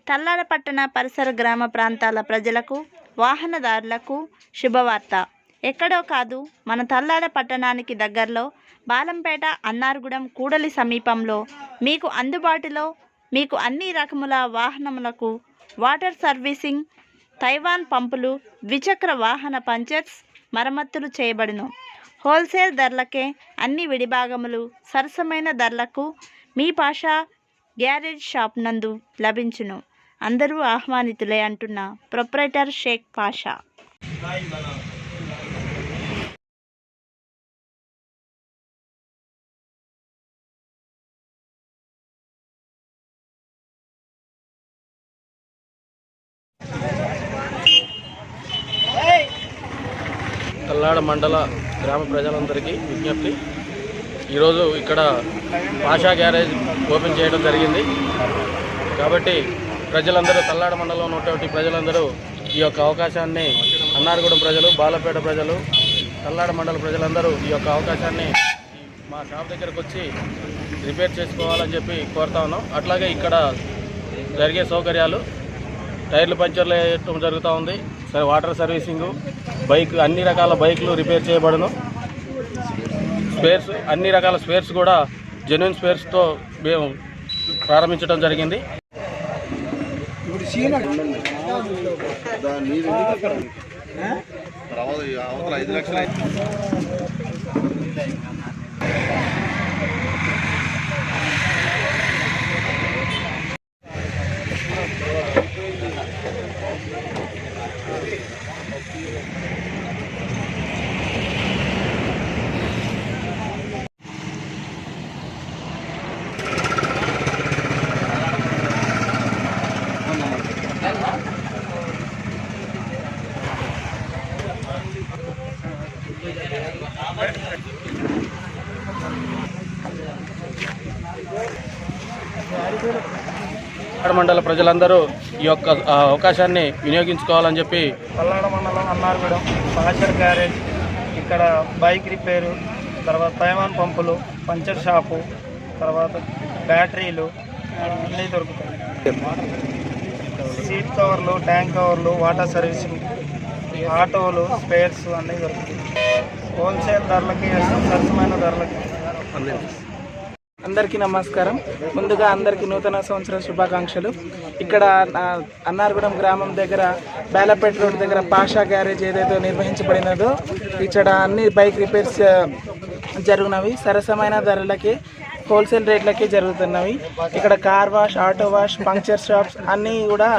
తల్లాడ పట్టణ పరిసర గ్రామ ప్రాంతాల ప్రజలకు, వాహనదారులకు శుభవార్త. ఎక్కడో కాదు, మన తల్లాడ పట్టణానికి దగ్గరలో బాలంపేట, అన్నారగూడెం, కూడలి సమీపంలో మీకు అందుబాటులో మీకు అన్ని రకముల వాహనములకు వాటర్ సర్వీసింగ్, తైవాన్ పంపులు, ద్విచక్ర వాహన పంచర్స్ మరమ్మతులు చేయబడును. హోల్సేల్ ధరలకే అన్ని విడిభాగములు సరసమైన ధరలకు మీ పాషా గ్యారేజ్ షాప్ నందు లభించును. అందరూ ఆహ్వానితులే అంటున్న ప్రొప్రైటర్ షేక్ పాషా. తల్లాడ మండల గ్రామ ప్రజలందరికీ విజ్ఞప్తి. ఈరోజు ఇక్కడ పాషా గ్యారేజ్ ఓపెన్ చేయడం జరిగింది. కాబట్టి ప్రజలందరూ, తల్లాడ మండలంలో ఉన్నటువంటి ప్రజలందరూ ఈ యొక్క అవకాశాన్ని, అన్నారగూడెం ప్రజలు, బాలపేట ప్రజలు, తల్లాడ మండల ప్రజలందరూ ఈ యొక్క అవకాశాన్ని మా షాప్ దగ్గరకు వచ్చి రిపేర్ చేసుకోవాలని చెప్పి కోరుతా ఉన్నాం. అట్లాగే ఇక్కడ జరిగే సౌకర్యాలు, టైర్లు పంచర్లు వేయటం జరుగుతూ ఉంది, వాటర్ సర్వీసింగు, బైక్ అన్ని రకాల బైకులు రిపేర్ చేయబడును. స్పేర్స్, అన్ని రకాల స్పేర్స్ కూడా జెన్యూన్ స్పేర్స్తో మేము ప్రారంభించడం జరిగింది. మండల ప్రజలందరూ ఈ యొక్క అవకాశాన్ని వినియోగించుకోవాలని చెప్పి తల్లాడ మండలం అన్నారగూడెం పాషా గ్యారేజ్, ఇక్కడ బైక్ రిపేరు, తర్వాత తైవాన్ పంపులు, పంచర్ షాపు, తర్వాత బ్యాటరీలు అన్నీ దొరుకుతాయి. సీట్ కవర్లు, ట్యాంక్ కవర్లు, వాటర్ సర్వీసింగ్, ఆటోలు, స్పేర్స్ అన్నీ దొరుకుతాయి. హోల్సేల్ ధరలకి, సరసమైన ధరలకి. అందరికీ నమస్కారం. ముందుగా అందరికీ నూతన సంవత్సర శుభాకాంక్షలు. ఇక్కడ అన్నారగూడెం గ్రామం దగ్గర బాలపేట రోడ్ దగ్గర పాషా గ్యారేజ్ ఏదైతే నిర్వహించబడినదో, ఇక్కడ అన్ని బైక్ రిపేర్స్ జరుగునవి. సరసమైన ధరలకి, హోల్సేల్ రేట్లకి జరుగుతున్నవి. ఇక్కడ car wash, auto wash, puncture shops అన్నీ కూడా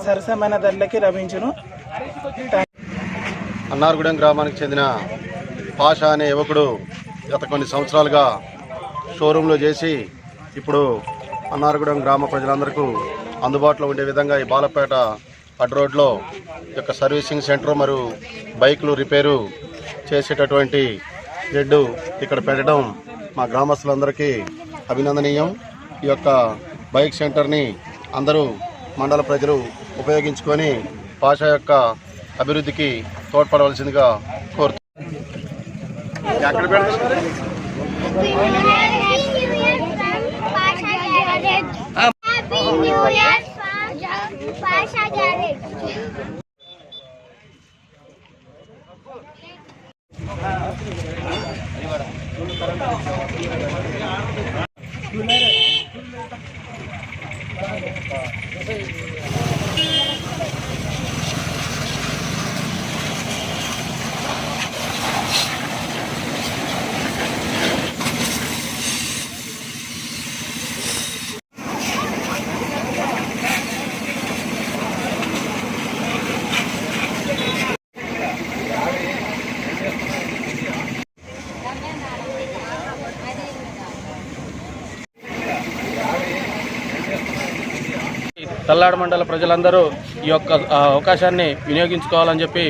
సరసమైన ధరలకి లభించును. అన్నారగూడెం గ్రామానికి చెందిన పాషా అనే యువకుడు గత కొన్ని సంవత్సరాలుగా షోరూంలో చేసి ఇప్పుడు అన్నారగూడెం గ్రామ ప్రజలందరికీ అందుబాటులో ఉండే విధంగా ఈ బాలపేట అడ్ రోడ్లో యొక్క సర్వీసింగ్ సెంటర్ మరియు బైకులు రిపేరు చేసేటటువంటి షెడ్డు ఇక్కడ పెట్టడం మా గ్రామస్తులందరికీ అభినందనీయం. ఈ యొక్క బైక్ సెంటర్ని అందరూ మండల ప్రజలు ఉపయోగించుకొని పాషా యొక్క అభివృద్ధికి తోడ్పడవలసిందిగా కోరుతున్నాను. తల్లాడ మండల ప్రజలందరూ ఈ యొక్క అవకాశాన్ని వినియోగించుకోవాలని చెప్పి